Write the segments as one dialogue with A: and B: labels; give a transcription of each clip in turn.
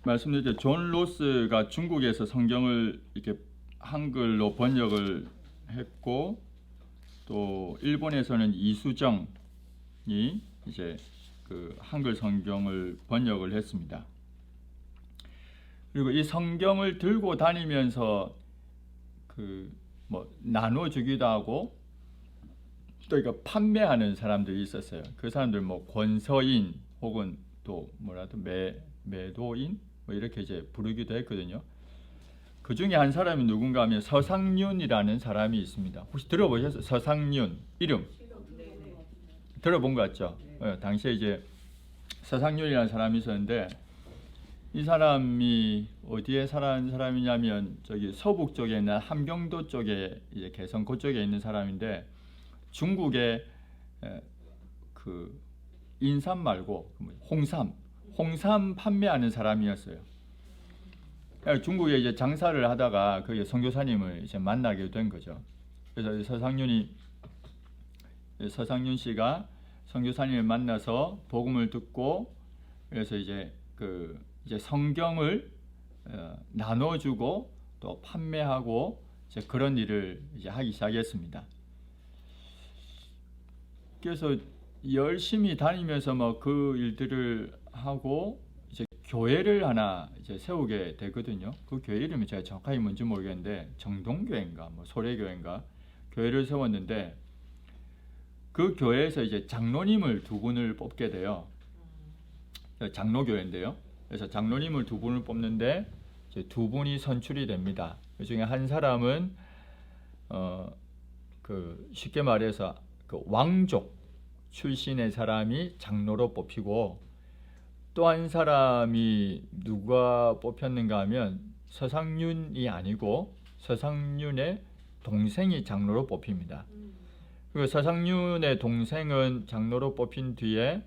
A: 말씀드렸죠. 존 로스가 중국에서 성경을 이렇게 한글로 번역을 했고, 또 일본에서는 이수정이 이제 그 한글 성경을 번역을 했습니다. 그리고 이 성경을 들고 다니면서 그 뭐 나눠주기도 하고, 또 이거 판매하는 사람들이 있었어요. 그 사람들 뭐 권서인 혹은 또 뭐라도 매도인 뭐 이렇게 이제 부르기도 했거든요. 그 중에 한 사람이 누군가 하면 서상윤이라는 사람이 있습니다. 혹시 들어보셨어요? 서상윤 이름 들어본 것 같죠? 당시에 이제 서상윤이라는 사람이 있었는데, 이 사람이 어디에 사는 사람이냐면 저기 서북 쪽에 있는 함경도 쪽에 이제 개성 그쪽에 있는 사람인데, 중국의 그 인삼 말고 홍삼 판매하는 사람이었어요. 중국에 이제 장사를 하다가 그 선교사님을 이제 만나게 된 거죠. 그래서 서상윤 씨가 선교사님을 만나서 복음을 듣고, 그래서 이제 이제 성경을 나눠주고 또 판매하고 이제 그런 일을 이제 하기 시작했습니다. 그래서 열심히 다니면서 뭐 그 일들을 하고 이제 교회를 하나 이제 세우게 되거든요. 그 교회 이름이 제가 정확하게 뭔지 모르겠는데 정동교회인가 뭐 소래교회인가 교회를 세웠는데, 그 교회에서 이제 장로님을 두 분을 뽑게 돼요. 장로교회인데요. 그래서 장로님을 두 분을 뽑는데 이제 두 분이 선출이 됩니다. 그 중에 한 사람은 그 쉽게 말해서 그 왕족 출신의 사람이 장로로 뽑히고, 또 한 사람이 누가 뽑혔는가 하면 서상윤이 아니고 서상윤의 동생이 장로로 뽑힙니다. 그리고 서상윤의 동생은 장로로 뽑힌 뒤에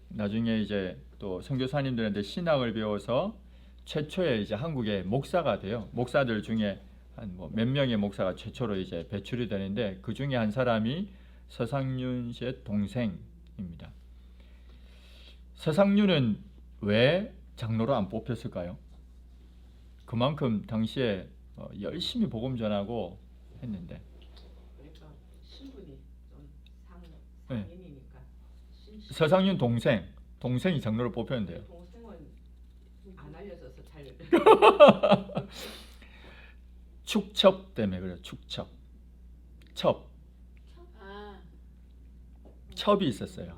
A: 나중에 이제 또 선교사님들한테 신학을 배워서 최초의 이제 한국의 목사가 돼요. 목사들 중에 한 뭐 몇 명의 목사가 최초로 이제 배출이 되는데, 그 중에 한 사람이 서상윤 씨의 동생입니다. 서상윤은 왜 장로로 안 뽑혔을까요? 그만큼 당시에 열심히 복음 전하고 했는데.
B: 그러니까 신분이 좀 상인이니까.
A: 서상윤 동생이 장로로 뽑혔는데요.
B: 동생은 안 알려져서 잘.
A: 축첩 때문에 그래요. 첩이 있었어요.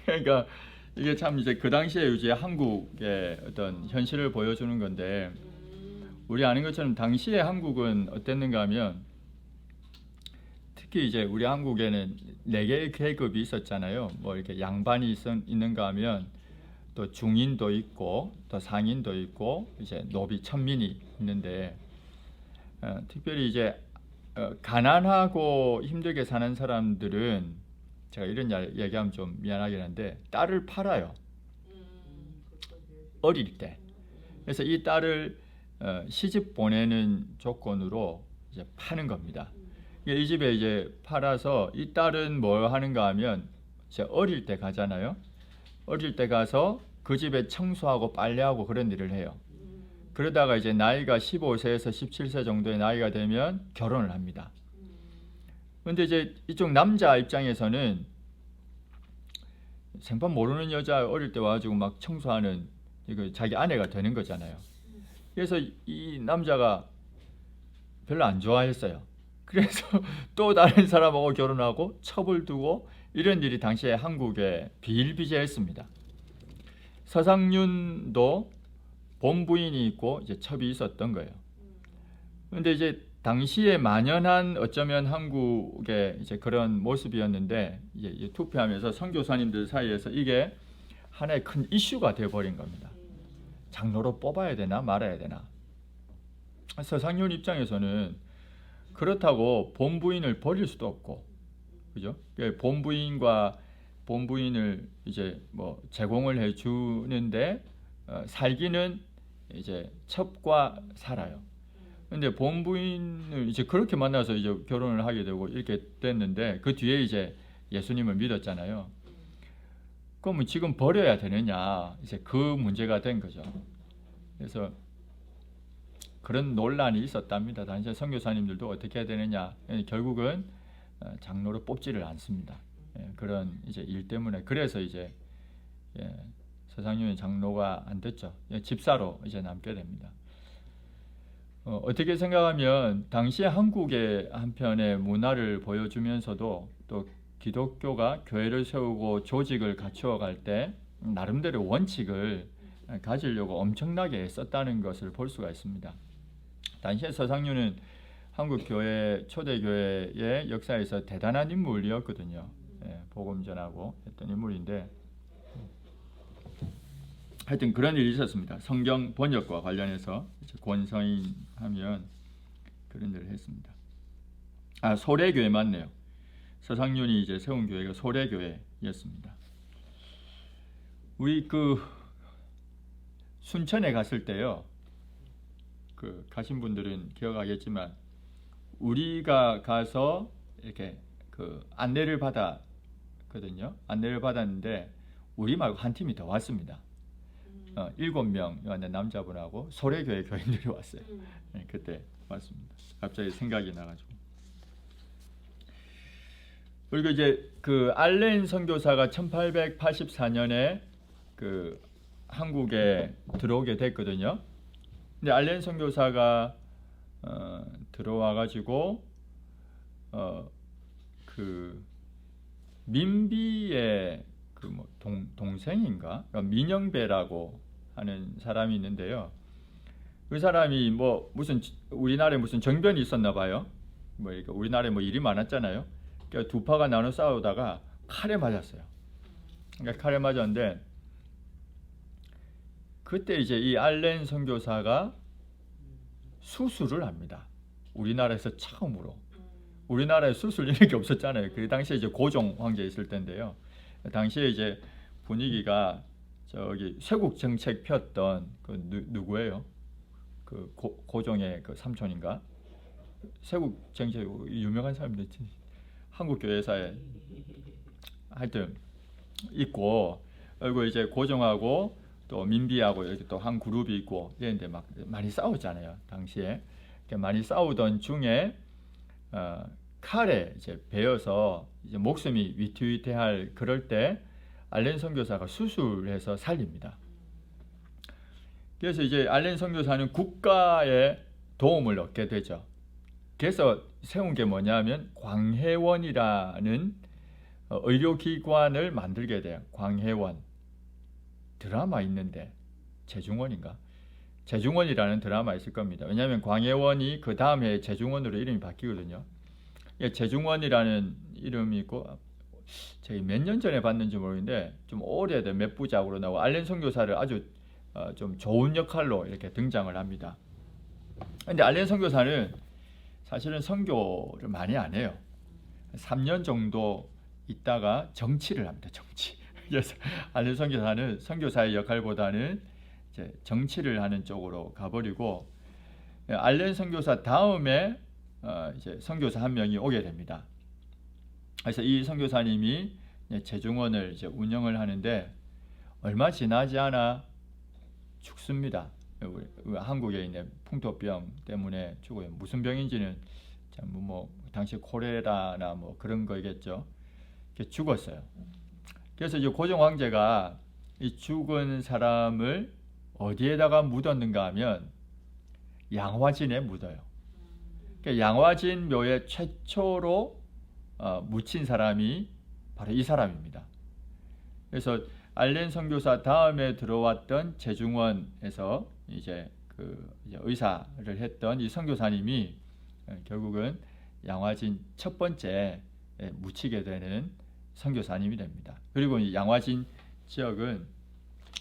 A: 그러니까 이게 참 이제 그 당시에 이제 한국의 어떤 현실을 보여주는 건데, 우리 아는 것처럼 당시에 한국은 어땠는가 하면, 특히 이제 우리 한국에는 4개의 계급이 있었잖아요. 뭐 이렇게 양반이 있는가 하면 또 중인도 있고 또 상인도 있고 이제 노비 천민이 있는데, 특별히 이제 가난하고 힘들게 사는 사람들은, 제가 이런 얘기하면 좀 미안하긴 한데, 딸을 팔아요. 어릴 때. 그래서 이 딸을 시집 보내는 조건으로 이제 파는 겁니다. 이 집에 이제 팔아서, 이 딸은 뭘 하는가 하면 이제 어릴 때 가잖아요. 어릴 때 가서 그 집에 청소하고 빨래하고 그런 일을 해요. 그러다가 이제 나이가 15세에서 17세 정도의 나이가 되면 결혼을 합니다. 근데 이제 이쪽 남자 입장에서는 생판 모르는 여자 어릴 때 와가지고 막 청소하는 이거 자기 아내가 되는 거잖아요. 그래서 이 남자가 별로 안 좋아했어요. 그래서 또 다른 사람하고 결혼하고 첩을 두고, 이런 일이 당시에 한국에 비일비재했습니다. 서상윤도 본부인이 있고 이제 첩이 있었던 거예요. 그런데 이제 당시에 만연한 어쩌면 한국의 이제 그런 모습이었는데, 이제 투표하면서 선교사님들 사이에서 이게 하나의 큰 이슈가 되어버린 겁니다. 장로로 뽑아야 되나 말아야 되나. 서상윤 입장에서는 그렇다고 본부인을 버릴 수도 없고, 그죠? 본부인을 이제 뭐 제공을 해주는데 살기는 이제 첩과 살아요. 근데 본부인을 이제 그렇게 만나서 이제 결혼을 하게 되고 이렇게 됐는데, 그 뒤에 이제 예수님을 믿었잖아요. 그러면 지금 버려야 되느냐, 이제 그 문제가 된 거죠. 그래서 그런 논란이 있었답니다. 당시 선교사님들도 어떻게 해야 되느냐, 결국은 장로로 뽑지를 않습니다. 그런 이제 일 때문에. 그래서 이제 서상윤 장로가 안 됐죠. 집사로 이제 남게 됩니다. 어떻게 생각하면 당시 한국의 한편의 문화를 보여주면서도 또 기독교가 교회를 세우고 조직을 갖추어 갈 때 나름대로 원칙을 가지려고 엄청나게 애썼다는 것을 볼 수가 있습니다. 당시에 서상윤은 한국 교회, 초대교회의 역사에서 대단한 인물이었거든요. 복음 전하고 했던 인물인데, 하여튼 그런 일이 있었습니다. 성경 번역과 관련해서 권서인 하면 그런 일을 했습니다. 소래교회 맞네요. 서상윤이 이제 세운 교회가 소래교회였습니다. 우리 그 순천에 갔을 때요, 그 가신 분들은 기억하겠지만 우리가 가서 이렇게 그 안내를 받았거든요. 안내를 받았는데 우리 말고 한 팀이 더 왔습니다. 7명 남자분하고 소래교회 교인들이 왔어요. 그때 왔습니다. 갑자기 생각이 나가지고. 그리고 이제 그 알렌 선교사가 1884년에 그 한국에 들어오게 됐거든요. 근데 알렌 선교사가 들어와가지고 그 민비의 그 뭐 동생인가, 그러니까 민영배라고 하는 사람이 있는데요. 그 사람이 뭐 무슨 우리나라에 무슨 정변이 있었나 봐요. 뭐 그러니까 우리나라에 뭐 일이 많았잖아요. 그러니까 두 파가 나눠 싸우다가 칼에 맞았어요. 그러니까 칼에 맞았는데 그때 이제 이 알렌 선교사가 수술을 합니다. 우리나라에서 처음으로. 우리나라에 수술 이런 게 없었잖아요. 그 당시에 이제 고종 황제 있을 때인데요. 당시에 이제 분위기가 저기 쇄국 정책 폈던 그 누구예요? 그 고종의 그 삼촌인가? 쇄국 정책 유명한 사람들 한국 교회사에 하여튼 있고, 그리고 이제 고종하고 또 민비하고 이렇게 또 한 그룹이 있고 이런데 막 많이 싸웠잖아요. 당시에 많이 싸우던 중에 칼에 이제 베어서 이제 목숨이 위태위태할 그럴 때 알렌 선교사가 수술해서 살립니다. 그래서 이제 알렌 선교사는 국가의 도움을 얻게 되죠. 그래서 세운 게 뭐냐면 광해원이라는 의료기관을 만들게 돼요. 광해원. 드라마 있는데 재중원인가? 재중원이라는 드라마 있을 겁니다. 왜냐하면 광해원이 그 다음 해에 재중원으로 이름이 바뀌거든요. 재중원이라는 이름이 있고, 저희 몇 년 전에 봤는지 모르겠는데 좀 오래된 몇 부작으로 나오고 알렌 선교사를 아주 좀 좋은 역할로 이렇게 등장을 합니다. 근데 알렌 선교사는 사실은 선교를 많이 안 해요. 3년 정도 있다가 정치를 합니다. 정치. 그래서 알렌 선교사는 선교사의 역할보다는 이제 정치를 하는 쪽으로 가버리고, 알렌 선교사 다음에 이제 선교사 한 명이 오게 됩니다. 그래서 이 선교사님이 재중원을 이제 운영을 하는데 얼마 지나지 않아 죽습니다. 한국에 있는 풍토병 때문에 죽어요. 무슨 병인지는 뭐 당시 콜레라나 뭐 그런 거겠죠. 죽었어요. 그래서 이제 고종 황제가 이 죽은 사람을 어디에다가 묻었는가 하면 양화진에 묻어요. 그러니까 양화진 묘에 최초로 묻힌 사람이 바로 이 사람입니다. 그래서 알렌 선교사 다음에 들어왔던 재중원에서 이제 이제 의사를 했던 이 선교사님이 결국은 양화진 첫 번째 묻히게 되는 선교사님이 됩니다. 그리고 이 양화진 지역은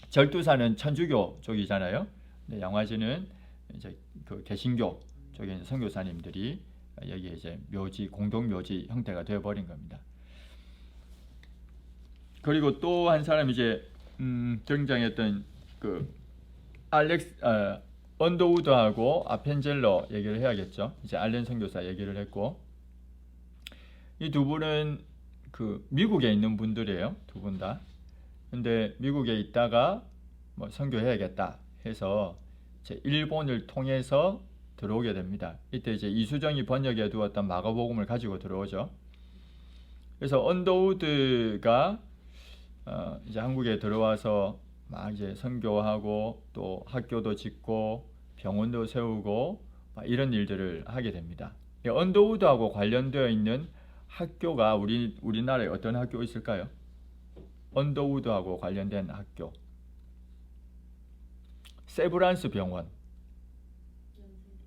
A: 절두사는 천주교 쪽이잖아요. 근데 양화진은 이제 그 개신교 쪽에 선교사님들이 여기에 이제 묘지, 공동 묘지 형태가 되어버린 겁니다. 그리고 또 한 사람이 이제 등장했던 그 언더우드하고 아펜젤러 얘기를 해야겠죠. 이제 알렌 선교사 얘기를 했고, 이 두 분은 그 미국에 있는 분들이에요. 두 분 다. 근데 미국에 있다가 뭐 선교해야겠다 해서 이제 일본을 통해서 들어오게 됩니다. 이때 이제 이수정이 번역해 두었던 마가복음을 가지고 들어오죠. 그래서 언더우드가 이제 한국에 들어와서 막 이제 선교하고 또 학교도 짓고 병원도 세우고 막 이런 일들을 하게 됩니다. 언더우드하고 관련되어 있는 학교가 우리나라에 어떤 학교 있을까요? 언더우드하고 관련된 학교. 세브란스 병원,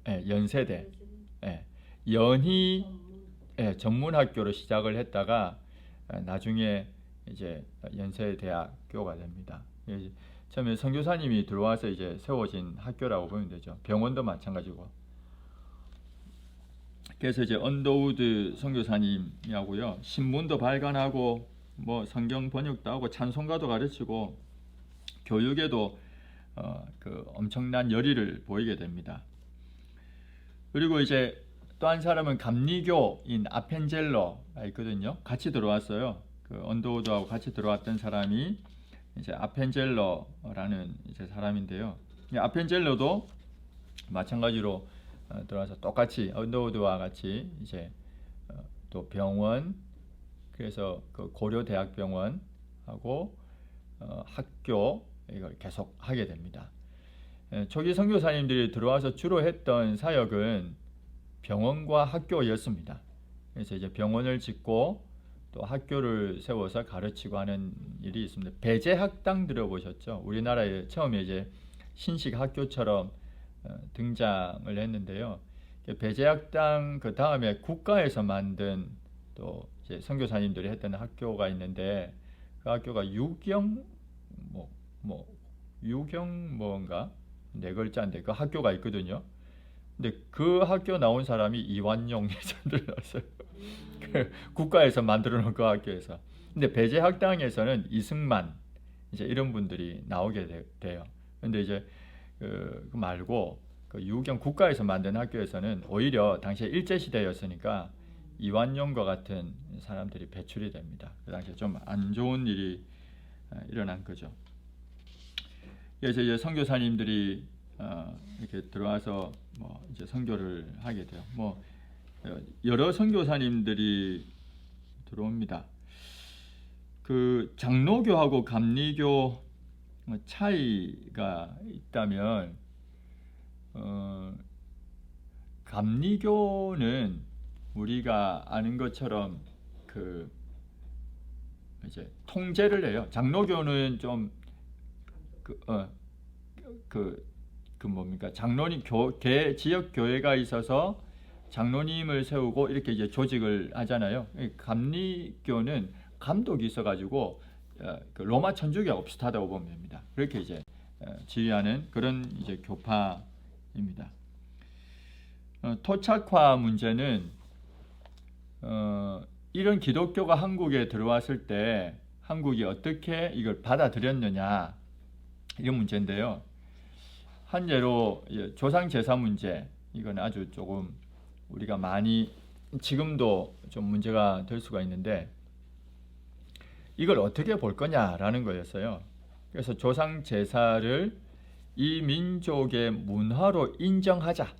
A: 연세대, 연희 전문 학교로 시작을 했다가 나중에 이제 연세대학교가 됩니다. 처음에 선교사님이 들어와서 이제 세워진 학교라고 보면 되죠. 병원도 마찬가지고. 그래서 이제 언더우드 선교사님이하고요, 신문도 발간하고 뭐 성경 번역도 하고 찬송가도 가르치고 교육에도 그 엄청난 열의를 보이게 됩니다. 그리고 이제 또 한 사람은 감리교인 아펜젤러가 있거든요. 같이 들어왔어요. 그 언더우드하고 같이 들어왔던 사람이 이제 아펜젤러라는 이제 사람인데요. 이 아펜젤러도 마찬가지로 들어와서 똑같이 언더우드와 같이 이제 또 병원, 그래서 그 고려대학병원하고 학교 이걸 계속 하게 됩니다. 초기 선교사님들이 들어와서 주로 했던 사역은 병원과 학교였습니다. 그래서 이제 병원을 짓고 또 학교를 세워서 가르치고 하는 일이 있습니다. 배제학당 들어보셨죠? 우리나라에 처음에 이제 신식 학교처럼 등장을 했는데요. 배제학당 그 다음에 국가에서 만든 또 이제 선교사님들이 했던 학교가 있는데 그 학교가 유경 뭔가 네 글자인데 그 학교가 있거든요. 근데 그 학교 나온 사람이 이완용 예전들 나왔어요. 국가에서 만들어 놓은 그 학교에서. 근데 배제학당에서는 이승만 이제 이런 분들이 나오게 돼요. 근데 이제 그 말고 그 유경 국가에서 만든 학교에서는 오히려 당시에 일제 시대였으니까 이완용과 같은 사람들이 배출이 됩니다. 그 당시에 좀 안 좋은 일이 일어난 거죠. 그래서 이제 선교사님들이 이렇게 들어와서 뭐 이제 선교를 하게 돼요. 뭐 여러 선교사님들이 들어옵니다. 그 장로교하고 감리교 차이가 있다면 감리교는 우리가 아는 것처럼 그 이제 통제를 해요. 장로교는 좀 뭡니까? 장로님 지역 교회가 있어서 장로님을 세우고 이렇게 이제 조직을 하잖아요. 감리교는 감독이 있어가지고 그 로마 천주교하고 비슷하다고 보면 됩니다. 그렇게 이제 지휘하는 그런 이제 교파입니다. 토착화 문제는 이런 기독교가 한국에 들어왔을 때 한국이 어떻게 이걸 받아들였느냐 이런 문제인데요. 한 예로 조상 제사 문제, 이건 아주 조금 우리가 많이 지금도 좀 문제가 될 수가 있는데 이걸 어떻게 볼 거냐라는 거였어요. 그래서 조상 제사를 이 민족의 문화로 인정하자,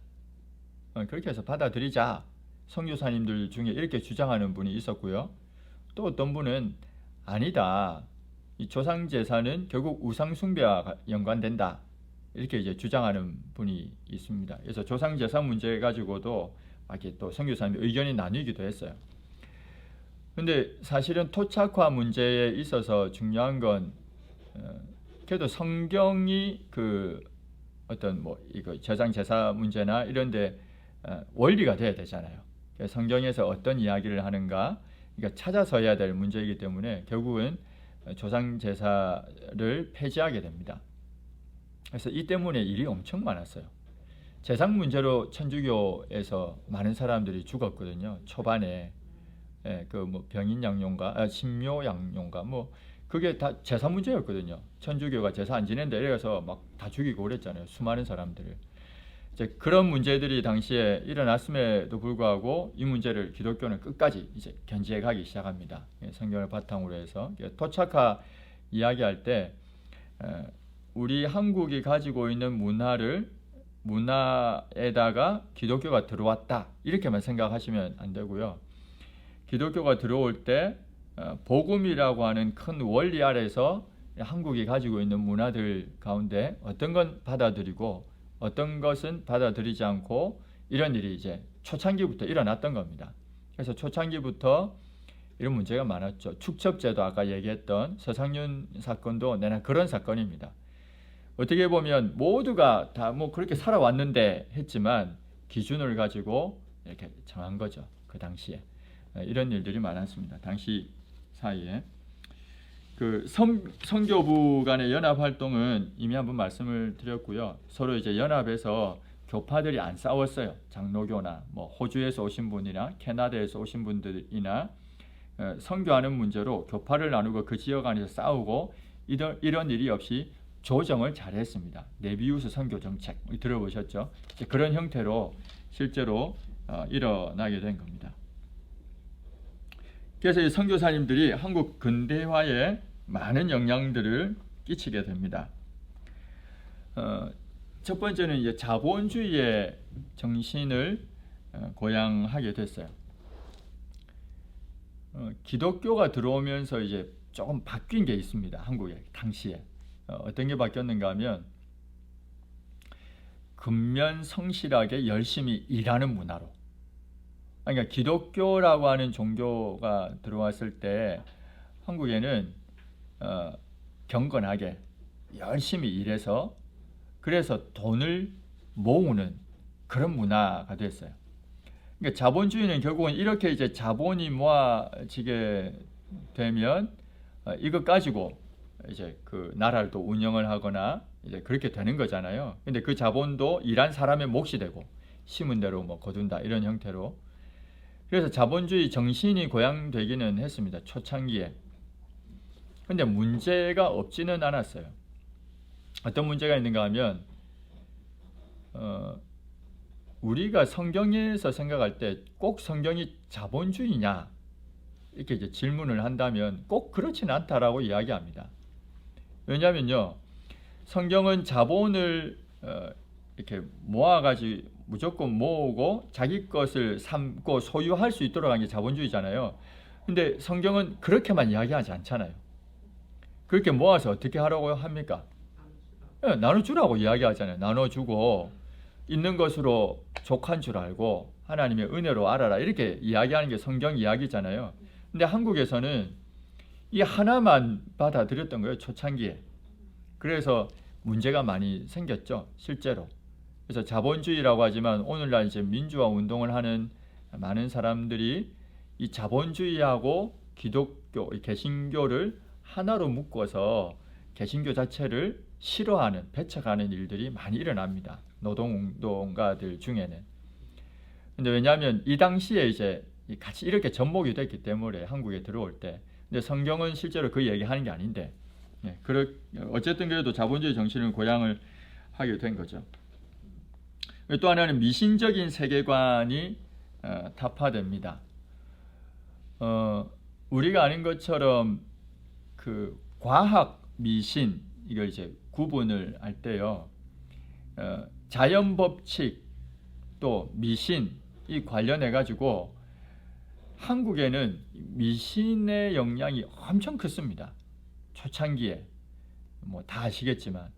A: 그렇게 해서 받아들이자, 선교사님들 중에 이렇게 주장하는 분이 있었고요. 또 어떤 분은 아니다, 이 조상 제사는 결국 우상 숭배와 연관된다, 이렇게 이제 주장하는 분이 있습니다. 그래서 조상 제사 문제 가지고도 이렇게 또 선교사님 의견이 나뉘기도 했어요. 근데 사실은 토착화 문제에 있어서 중요한 건 그래도 성경이 그 어떤 뭐 이거 조상 제사 문제나 이런데 원리가 돼야 되잖아요. 성경에서 어떤 이야기를 하는가, 그러니까 찾아서 해야 될 문제이기 때문에 결국은 조상 제사를 폐지하게 됩니다. 그래서 이 때문에 일이 엄청 많았어요. 제상 문제로 천주교에서 많은 사람들이 죽었거든요. 초반에 그 뭐 병인 양용가, 신묘 양용가, 뭐 그게 다 제사 문제였거든요. 천주교가 제사 안 지낸다 이래서 막 다 죽이고 그랬잖아요. 수많은 사람들을. 이제 그런 문제들이 당시에 일어났음에도 불구하고 이 문제를 기독교는 끝까지 이제 견지해 가기 시작합니다. 성경을 바탕으로 해서 토착화 이야기할 때 우리 한국이 가지고 있는 문화에다가 기독교가 들어왔다 이렇게만 생각하시면 안 되고요. 기독교가 들어올 때 복음이라고 하는 큰 원리 아래서 한국이 가지고 있는 문화들 가운데 어떤 건 받아들이고 어떤 것은 받아들이지 않고 이런 일이 이제 초창기부터 일어났던 겁니다. 그래서 초창기부터 이런 문제가 많았죠. 축첩제도 아까 얘기했던 서상윤 사건도 내나 그런 사건입니다. 어떻게 보면 모두가 다 뭐 그렇게 살아왔는데 했지만 기준을 가지고 이렇게 정한 거죠. 그 당시에 이런 일들이 많았습니다. 당시 사이에 그 선교부 간의 연합 활동은 이미 한번 말씀을 드렸고요. 서로 이제 연합해서 교파들이 안 싸웠어요. 장로교나 뭐 호주에서 오신 분이나 캐나다에서 오신 분들이나 선교하는 문제로 교파를 나누고 그 지역 안에서 싸우고 이런 일이 없이 조정을 잘했습니다. 네비우스 선교 정책 들어보셨죠? 그런 형태로 실제로 일어나게 된 겁니다. 그래서 이 선교사님들이 한국 근대화에 많은 영향들을 끼치게 됩니다. 첫 번째는 이제 자본주의의 정신을 고양하게 됐어요. 기독교가 들어오면서 이제 조금 바뀐 게 있습니다. 한국에 당시에 어떤 게 바뀌었는가 하면 근면 성실하게 열심히 일하는 문화로. 그러니까 기독교라고 하는 종교가 들어왔을 때 한국에는 경건하게 열심히 일해서 그래서 돈을 모으는 그런 문화가 됐어요. 그러니까 자본주의는 결국은 이렇게 이제 자본이 모아지게 되면 이것 가지고 이제 그 나라를 또 운영을 하거나 이제 그렇게 되는 거잖아요. 근데 그 자본도 일한 사람의 몫이 되고 심은 대로 뭐 거둔다 이런 형태로. 그래서 자본주의 정신이 고양되기는 했습니다. 초창기에. 근데 문제가 없지는 않았어요. 어떤 문제가 있는가 하면 우리가 성경에서 생각할 때 꼭 성경이 자본주의냐 이렇게 이제 질문을 한다면 꼭 그렇지는 않다라고 이야기합니다. 왜냐하면요, 성경은 자본을 이렇게 모아가지고 무조건 모으고 자기 것을 삼고 소유할 수 있도록 하는 게 자본주의잖아요. 근데 성경은 그렇게만 이야기하지 않잖아요. 그렇게 모아서 어떻게 하라고 합니까? 나눠주라고 이야기하잖아요. 나눠주고 있는 것으로 족한 줄 알고 하나님의 은혜로 알아라 이렇게 이야기하는 게 성경 이야기잖아요. 근데 한국에서는 이 하나만 받아들였던 거예요. 초창기에. 그래서 문제가 많이 생겼죠. 실제로. 그래서 자본주의라고 하지만 오늘날 이제 민주화 운동을 하는 많은 사람들이 이 자본주의하고 기독교, 개신교를 하나로 묶어서 개신교 자체를 싫어하는, 배척하는 일들이 많이 일어납니다. 노동운동가들 중에는. 근데 왜냐하면 이 당시에 이제 같이 이렇게 접목이 됐기 때문에 한국에 들어올 때. 근데 성경은 실제로 그 얘기하는 게 아닌데, 어쨌든 그래도 자본주의 정신을 고양을 하게 된 거죠. 또 하나는 미신적인 세계관이 타파됩니다. 우리가 아는 것처럼 그 과학 미신 이걸 이제 구분을 할 때요, 자연 법칙 또 미신 이 관련해 가지고 한국에는 미신의 영향이 엄청 컸습니다. 초창기에 뭐 다 아시겠지만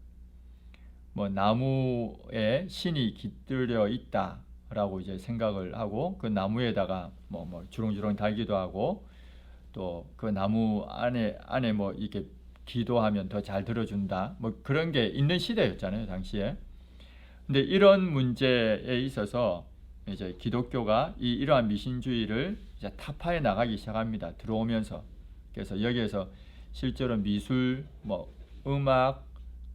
A: 뭐 나무에 신이 깃들여 있다라고 이제 생각을 하고 그 나무에다가 뭐 주렁주렁 달기도 하고 또 그 나무 안에 뭐 이렇게 기도하면 더 잘 들어준다 뭐 그런 게 있는 시대였잖아요 당시에. 근데 이런 문제에 있어서 이제 기독교가 이러한 미신주의를 이제 타파해 나가기 시작합니다. 들어오면서. 그래서 여기에서 실제로 미술, 뭐 음악,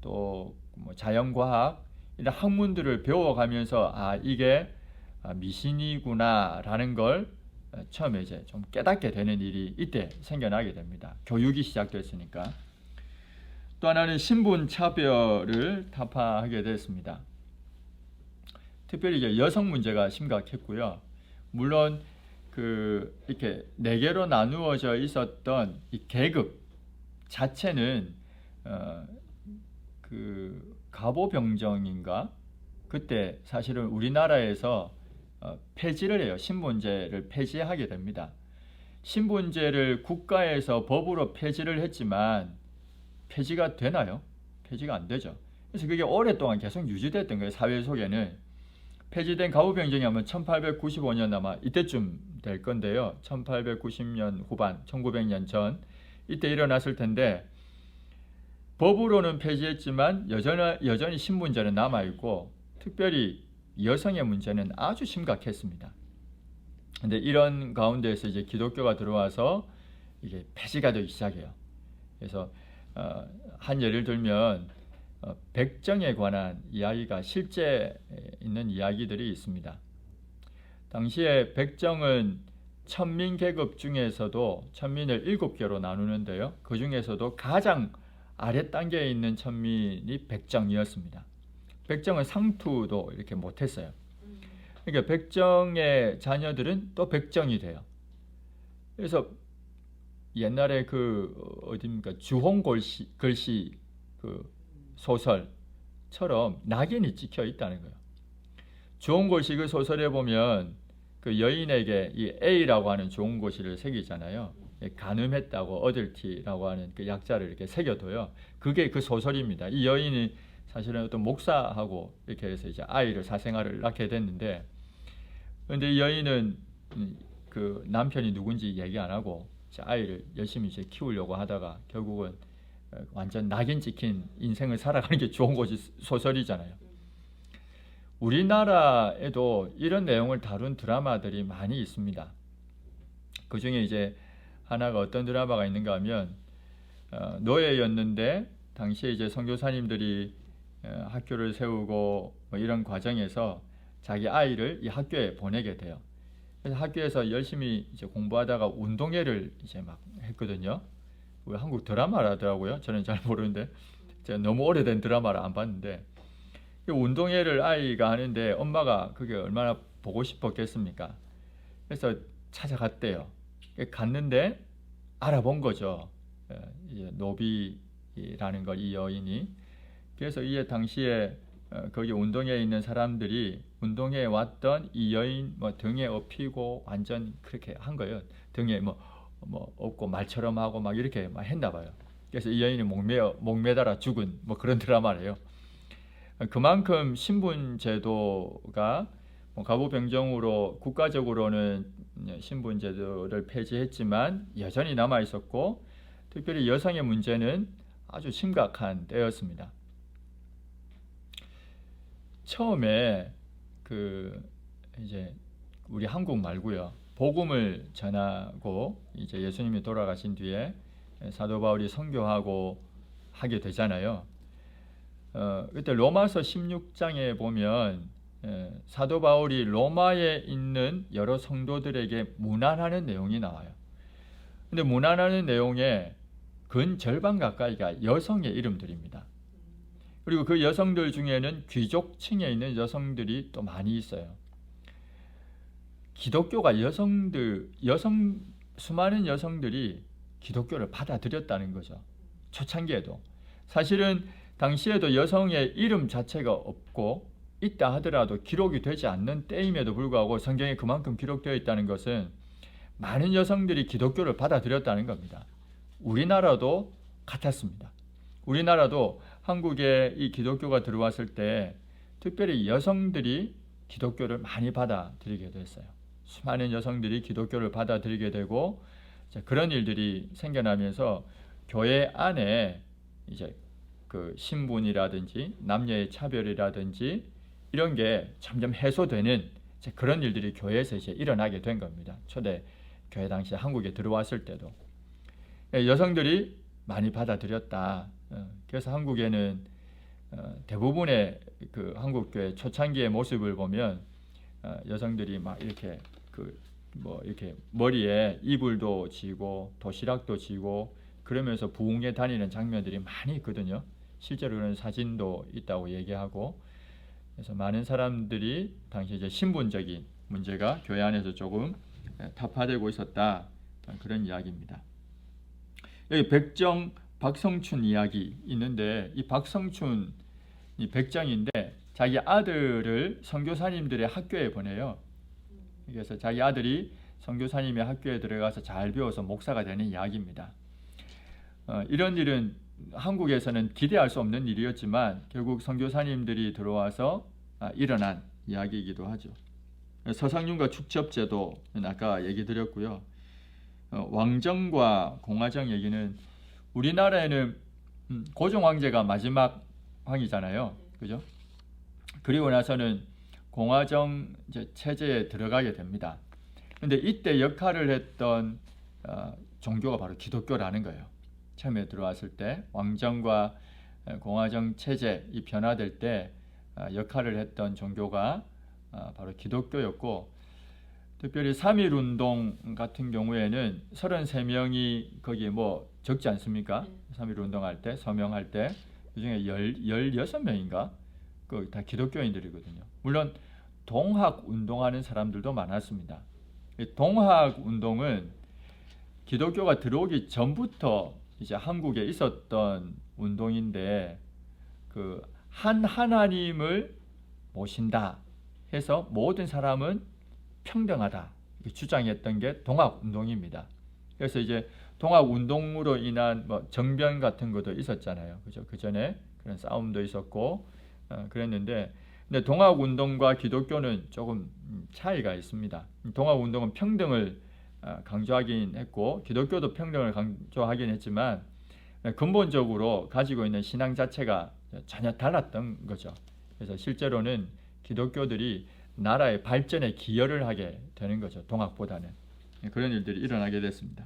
A: 또 뭐 자연과학 이런 학문들을 배워가면서 이게 미신이구나라는 걸 처음에 이제 좀 깨닫게 되는 일이 이때 생겨나게 됩니다. 교육이 시작됐으니까. 또 하나는 신분 차별을 타파하게 됐습니다. 특별히 이제 여성 문제가 심각했고요. 물론 이렇게 네 개로 나누어져 있었던 이 계급, 자체는 그 가보병정인가 그때 사실은 우리나라에서 폐지를 해요. 신분제를 폐지하게 됩니다. 신분제를 국가에서 법으로 폐지를 했지만 폐지가 되나요? 폐지가 안 되죠. 그래서 그게 오랫동안 계속 유지됐던 거예요. 사회 속에는. 폐지된 가부병정이 아마 1895년 아마 이때쯤 될 건데요. 1890년 후반, 1900년 전 이때 일어났을 텐데 법으로는 폐지했지만 여전히 신분제는 남아있고 특별히 여성의 문제는 아주 심각했습니다. 근데 이런 가운데에서 이제 기독교가 들어와서 이게 폐지가 되기 시작해요. 그래서 한 예를 들면 백정에 관한 이야기가 실제 있는 이야기들이 있습니다. 당시에 백정은 천민 계급 중에서도 천민을 7개로 나누는데요. 그 중에서도 가장 아래 단계에 있는 천민이 백정이었습니다. 백정은 상투도 이렇게 못했어요. 그러니까 백정의 자녀들은 또 백정이 돼요. 그래서 옛날에 그 어디입니까 주홍글씨 그 소설처럼 낙인이 찍혀 있다는 거예요. 주홍글씨 그 소설에 보면 그 여인에게 이 A라고 하는 주홍글씨를 새기잖아요. 간음했다고 어들티라고 하는 그 약자를 이렇게 새겨둬요. 그게 그 소설입니다. 이 여인이 사실은 어떤 목사하고 이렇게 해서 이제 아이를 사생아를 낳게 됐는데, 그런데 이 여인은 그 남편이 누군지 얘기 안 하고 아이를 열심히 이제 키우려고 하다가 결국은 완전 낙인 찍힌 인생을 살아가는 게 주홍글씨 소설이잖아요. 우리나라에도 이런 내용을 다룬 드라마들이 많이 있습니다. 그 중에 이제 하나가 어떤 드라마가 있는가 하면 노예였는데 당시에 이제 선교사님들이 학교를 세우고 뭐 이런 과정에서 자기 아이를 이 학교에 보내게 돼요. 그래서 학교에서 열심히 이제 공부하다가 운동회를 이제 막 했거든요. 한국 드라마라더라고요. 저는 잘 모르는데 제가 너무 오래된 드라마를 안 봤는데 운동회를 아이가 하는데 엄마가 그게 얼마나 보고 싶었겠습니까? 그래서 찾아갔대요. 갔는데 알아본 거죠. 노비라는 걸 이 여인이. 그래서 이에 당시에 거기 운동회에 있는 사람들이 운동회에 왔던 이 여인 뭐 등에 업히고 완전 그렇게 한 거예요. 등에 뭐 업고 말처럼 하고 막 이렇게 막 했나 봐요. 그래서 이 여인이 목매달아 죽은 뭐 그런 드라마래요. 그만큼 신분제도가 가부병정으로 국가적으로는 신분제도를 폐지했지만 여전히 남아 있었고 특별히 여성의 문제는 아주 심각한 때였습니다. 처음에 그 이제 우리 한국 말고요. 복음을 전하고 이제 예수님이 돌아가신 뒤에 사도 바울이 선교하고 하게 되잖아요. 그때 로마서 16장에 보면 사도 바울이 로마에 있는 여러 성도들에게 문안하는 내용이 나와요. 근데 문안하는 내용에 근 절반 가까이가 여성의 이름들입니다. 그리고 그 여성들 중에는 귀족층에 있는 여성들이 또 많이 있어요. 기독교가 수많은 여성들이 기독교를 받아들였다는 거죠. 초창기에도. 사실은 당시에도 여성의 이름 자체가 없고 있다 하더라도 기록이 되지 않는 때임에도 불구하고 성경에 그만큼 기록되어 있다는 것은 많은 여성들이 기독교를 받아들였다는 겁니다. 우리나라도 같았습니다. 우리나라도 한국에 이 기독교가 들어왔을 때 특별히 여성들이 기독교를 많이 받아들이게 됐어요. 수많은 여성들이 기독교를 받아들이게 되고 그런 일들이 생겨나면서 교회 안에 이제 그 신분이라든지 남녀의 차별이라든지 이런 게 점점 해소되는 그런 일들이 교회에서 이제 일어나게 된 겁니다. 초대 교회 당시 한국에 들어왔을 때도 여성들이 많이 받아들였다. 그래서 한국에는 대부분의 그 한국 교회 초창기의 모습을 보면 여성들이 막 이렇게 이렇게 머리에 이불도 지고 도시락도 지고 그러면서 부흥회 다니는 장면들이 많이 있거든요. 실제로 그런 사진도 있다고 얘기하고, 그래서 많은 사람들이 당시 이제 신분적인 문제가 교회 안에서 조금 타파되고 있었다, 그런 이야기입니다. 여기 백정 박성춘 이야기 있는데, 이 박성춘 이 백정인데 자기 아들을 선교사님들의 학교에 보내요. 그래서 자기 아들이 선교사님의 학교에 들어가서 잘 배워서 목사가 되는 이야기입니다. 이런 일은 한국에서는 기대할 수 없는 일이었지만 결국 선교사님들이 들어와서 일어난 이야기이기도 하죠. 서상윤과 축첩제도는 아까 얘기 드렸고요. 왕정과 공화정 얘기는 우리나라에는 고종 황제가 마지막 황이잖아요. 그죠? 그리고 나서는 공화정 체제에 들어가게 됩니다. 근데 이때 역할을 했던 종교가 바로 기독교라는 거예요. 처음에 들어왔을 때 왕정과 공화정 체제 이 변화될 때 역할을 했던 종교가 바로 기독교였고, 특별히 3.1운동 같은 경우에는 33명이 거기에 뭐 적지 않습니까? 3.1운동 할 때, 서명할 때 그중에 16명인가? 그 다 기독교인들이거든요. 물론 동학 운동하는 사람들도 많았습니다. 동학 운동은 기독교가 들어오기 전부터 이제 한국에 있었던 운동인데, 그 한 하나님을 모신다 해서 모든 사람은 평등하다 주장했던 게 동학 운동입니다. 그래서 이제 동학 운동으로 인한 뭐 정변 같은 것도 있었잖아요. 그죠? 그 전에 그런 싸움도 있었고 그랬는데, 근데 동학 운동과 기독교는 조금 차이가 있습니다. 동학 운동은 평등을 강조하긴 했고 기독교도 평등을 강조하긴 했지만 근본적으로 가지고 있는 신앙 자체가 전혀 달랐던 거죠. 그래서 실제로는 기독교들이 나라의 발전에 기여를 하게 되는 거죠. 동학보다는. 그런 일들이 일어나게 됐습니다.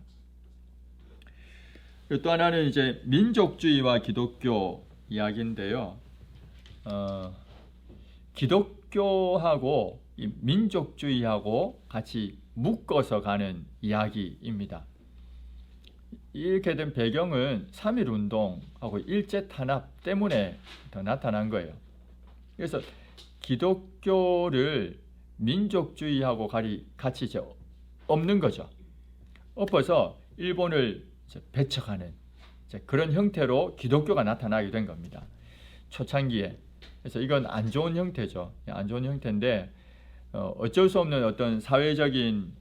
A: 또 하나는 이제 민족주의와 기독교 이야기인데요. 기독교하고 이 민족주의하고 같이 묶어서 가는 이야기입니다. 이렇게 된 배경은 3.1운동하고 일제탄압 때문에 더 나타난 거예요. 그래서 기독교를 민족주의하고 같이 이제 엎는 거죠. 엎어서 일본을 배척하는 그런 형태로 기독교가 나타나게 된 겁니다. 초창기에. 그래서 이건 안 좋은 형태죠. 안 좋은 형태인데 어쩔 수 없는 어떤 사회적인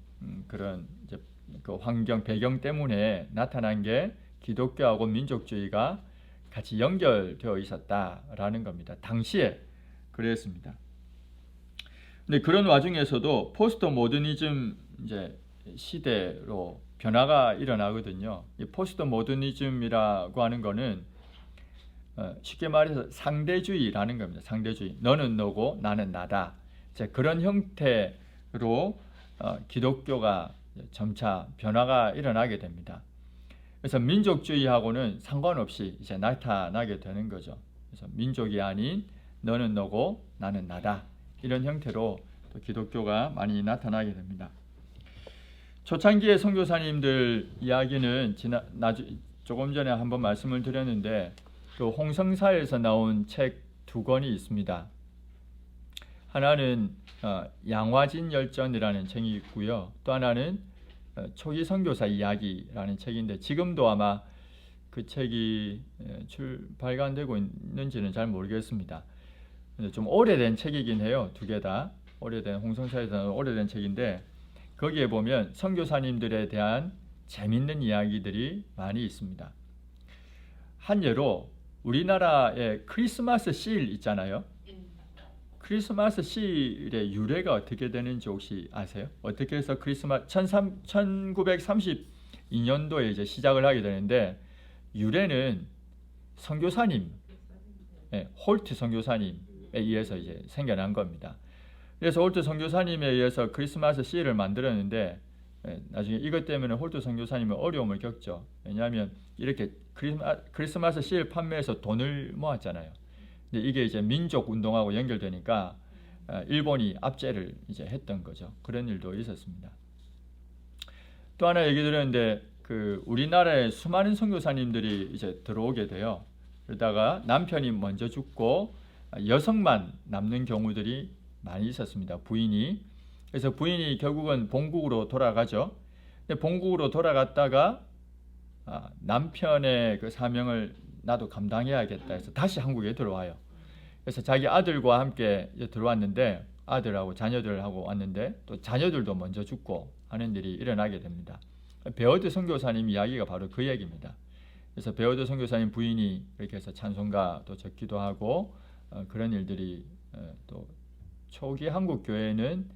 A: 그런 이제 그 환경 배경 때문에 나타난 게 기독교하고 민족주의가 같이 연결되어 있었다라는 겁니다. 당시에 그랬습니다. 근데 그런 와중에서도 포스트 모더니즘 이제 시대로 변화가 일어나거든요. 이 포스트 모더니즘이라고 하는 거는 쉽게 말해서 상대주의라는 겁니다. 상대주의. 너는 너고 나는 나다. 그런 형태로 기독교가 점차 변화가 일어나게 됩니다. 그래서 민족주의하고는 상관없이 이제 나타나게 되는 거죠. 그래서 민족이 아닌 너는 너고 나는 나다. 이런 형태로 또 기독교가 많이 나타나게 됩니다. 초창기의 선교사님들 이야기는 조금 전에 한번 말씀을 드렸는데 그 홍성사에서 나온 책 2권이 있습니다. 하나는 양화진 열전이라는 책이 있고요. 또 하나는 초기 선교사 이야기라는 책인데 지금도 아마 그 책이 발간되고 있는지는 잘 모르겠습니다. 근데 좀 오래된 책이긴 해요. 두 개 다 오래된 홍성사에서 나온 오래된 책인데 거기에 보면 선교사님들에 대한 재밌는 이야기들이 많이 있습니다. 한 예로 우리나라의 크리스마스 실 있잖아요. 크리스마스 실의 유래가 어떻게 되는지 혹시 아세요? 어떻게 해서 1932년도에 이제 시작을 하게 되는데 유래는 선교사님, 홀트 선교사님에 의해서 이제 생겨난 겁니다. 그래서 홀트 선교사님에 의해서 크리스마스 실을 만들었는데 나중에 이것 때문에 홀트 선교사님은 어려움을 겪죠. 왜냐하면 이렇게 크리스마스 실 판매해서 돈을 모았잖아요. 근데 이게 이제 민족 운동하고 연결되니까 일본이 압제를 이제 했던 거죠. 그런 일도 있었습니다. 또 하나 얘기 드렸는데 그 우리나라에 수많은 선교사님들이 이제 들어오게 돼요. 그러다가 남편이 먼저 죽고 여성만 남는 경우들이 많이 있었습니다. 부인이. 그래서 부인이 결국은 본국으로 돌아가죠. 근데 본국으로 돌아갔다가 남편의 그 사명을 나도 감당해야겠다 해서 다시 한국에 들어와요. 그래서 자기 아들과 함께 이제 들어왔는데 아들하고 자녀들하고 왔는데 또 자녀들도 먼저 죽고 하는 일이 일어나게 됩니다. 베어드 선교사님 이야기가 바로 그 얘기입니다. 그래서 베어드 선교사님 부인이 이렇게 해서 찬송가도 적기도 하고 그런 일들이 또 초기 한국 교회는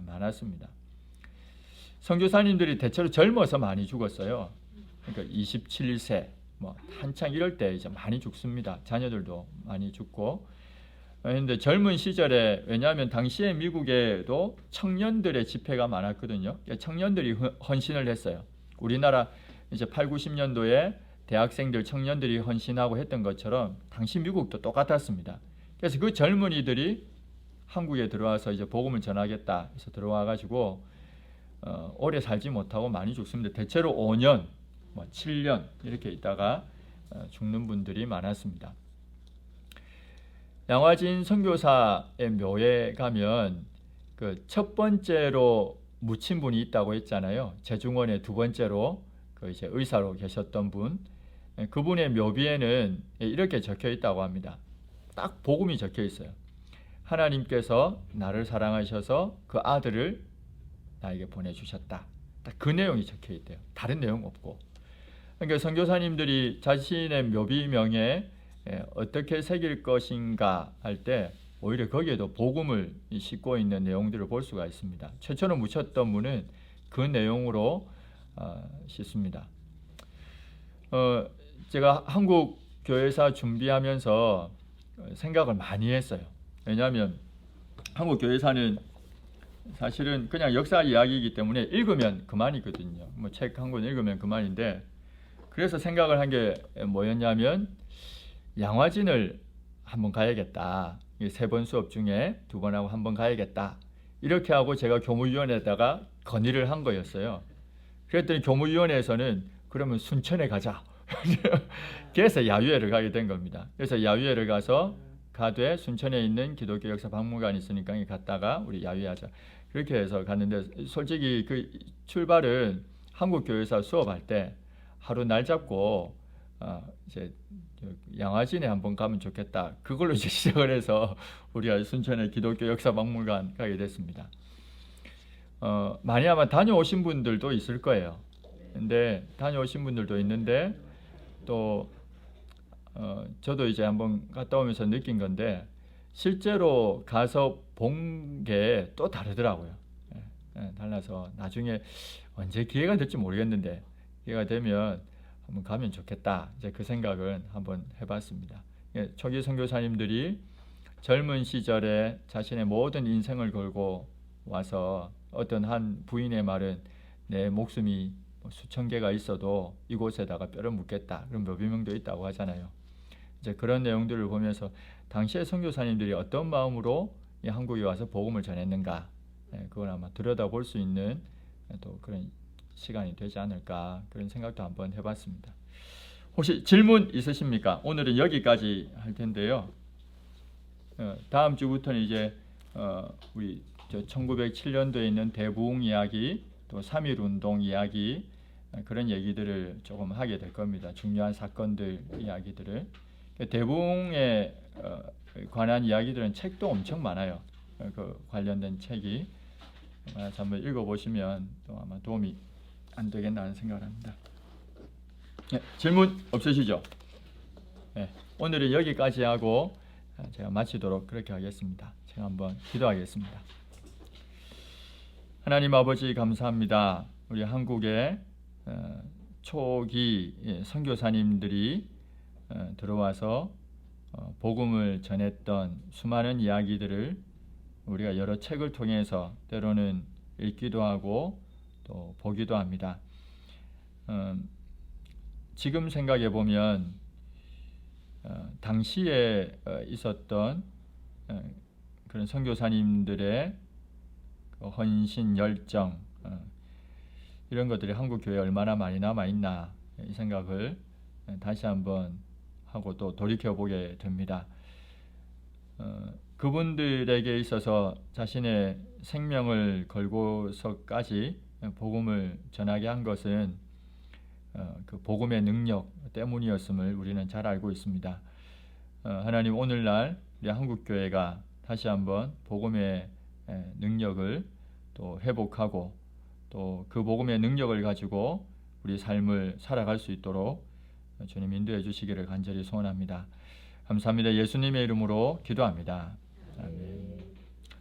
A: 많았습니다. 선교사님들이 대체로 젊어서 많이 죽었어요. 그러니까 27세 뭐 한창 이럴 때 이제 많이 죽습니다. 자녀들도 많이 죽고. 그런데 젊은 시절에 왜냐하면 당시에 미국에도 청년들의 집회가 많았거든요. 청년들이 헌신을 했어요. 우리나라 이제 8, 90년도에 대학생들, 청년들이 헌신하고 했던 것처럼 당시 미국도 똑같았습니다. 그래서 그 젊은이들이 한국에 들어와서 이제 복음을 전하겠다 해서 들어와 가지고 오래 살지 못하고 많이 죽습니다. 대체로 5년, 뭐 7년 이렇게 있다가 죽는 분들이 많았습니다. 양화진 선교사의 묘에 가면 그 첫 번째로 묻힌 분이 있다고 했잖아요. 재중원의 두 번째로 그 이제 의사로 계셨던 분, 그분의 묘비에는 이렇게 적혀 있다고 합니다. 딱 복음이 적혀 있어요. 하나님께서 나를 사랑하셔서 그 아들을 나에게 보내주셨다. 딱 그 내용이 적혀 있대요. 다른 내용 없고. 그러니까 선교사님들이 자신의 묘비명에 어떻게 새길 것인가 할 때 오히려 거기에도 복음을 싣고 있는 내용들을 볼 수가 있습니다. 최초로 묻혔던 분은 그 내용으로 싣습니다. 제가 한국 교회사 준비하면서 생각을 많이 했어요. 왜냐하면 한국 교회사는 사실은 그냥 역사 이야기이기 때문에 읽으면 그만이거든요. 뭐 책 한 권 읽으면 그만인데, 그래서 생각을 한 게 뭐였냐면 양화진을 한번 가야겠다. 3번 수업 중에 2번 하고 1번 가야겠다. 이렇게 하고 제가 교무위원회에다가 건의를 한 거였어요. 그랬더니 교무위원회에서는 그러면 순천에 가자. 그래서 야유회를 가게 된 겁니다. 그래서 야유회를 가되 순천에 있는 기독교 역사 박물관이 있으니까 갔다가 우리 야유회하자. 그렇게 해서 갔는데 솔직히 그 출발은 한국교회사 수업할 때 하루 날 잡고 이제 양화진에 한번 가면 좋겠다. 그걸로 이제 시작을 해서 우리가 순천의 기독교 역사 박물관 가게 됐습니다. 많이 아마 다녀오신 분들도 있을 거예요. 근데 다녀오신 분들도 있는데 또 저도 이제 한번 갔다 오면서 느낀 건데 실제로 가서 본 게 또 다르더라고요. 달라서 나중에 언제 기회가 될지 모르겠는데 기회가 되면 한번 가면 좋겠다. 이제 그 생각은 한번 해봤습니다. 초기 선교사님들이 젊은 시절에 자신의 모든 인생을 걸고 와서 어떤 한 부인의 말은 내 목숨이 수천 개가 있어도 이곳에다가 뼈를 묻겠다. 그런 묘비명도 있다고 하잖아요. 이제 그런 내용들을 보면서 당시의 선교사님들이 어떤 마음으로 이 한국에 와서 복음을 전했는가, 그걸 아마 들여다볼 수 있는 또 그런 시간이 되지 않을까, 그런 생각도 한번 해봤습니다. 혹시 질문 있으십니까? 오늘은 여기까지 할 텐데요. 다음 주부터는 이제 우리 1907년도에 있는 대부흥 이야기, 또 3.1 운동 이야기, 그런 얘기들을 조금 하게 될 겁니다. 중요한 사건들 이야기들을. 대부흥에 관한 이야기들은 책도 엄청 많아요. 그 관련된 책이 한번 읽어보시면 또 아마 도움이 안 되겠나 하는 생각을 합니다. 질문 없으시죠? 오늘은 여기까지 하고 제가 마치도록 그렇게 하겠습니다. 제가 한번 기도하겠습니다. 하나님 아버지 감사합니다. 우리 한국의 초기 선교사님들이 들어와서 복음을 전했던 수많은 이야기들을 우리가 여러 책을 통해서 때로는 읽기도 하고 또 보기도 합니다. 지금 생각해 보면 당시에 있었던 그런 선교사님들의 헌신 열정, 이런 것들이 한국 교회에 얼마나 많이 남아 있나, 이 생각을 다시 한번 하고 또 돌이켜 보게 됩니다. 그분들에게 있어서 자신의 생명을 걸고서까지 복음을 전하게 한 것은 그 복음의 능력 때문이었음을 우리는 잘 알고 있습니다. 하나님 오늘날 우리 한국교회가 다시 한번 복음의 능력을 또 회복하고 또 그 복음의 능력을 가지고 우리 삶을 살아갈 수 있도록 주님 인도해 주시기를 간절히 소원합니다. 감사합니다. 예수님의 이름으로 기도합니다. 아멘.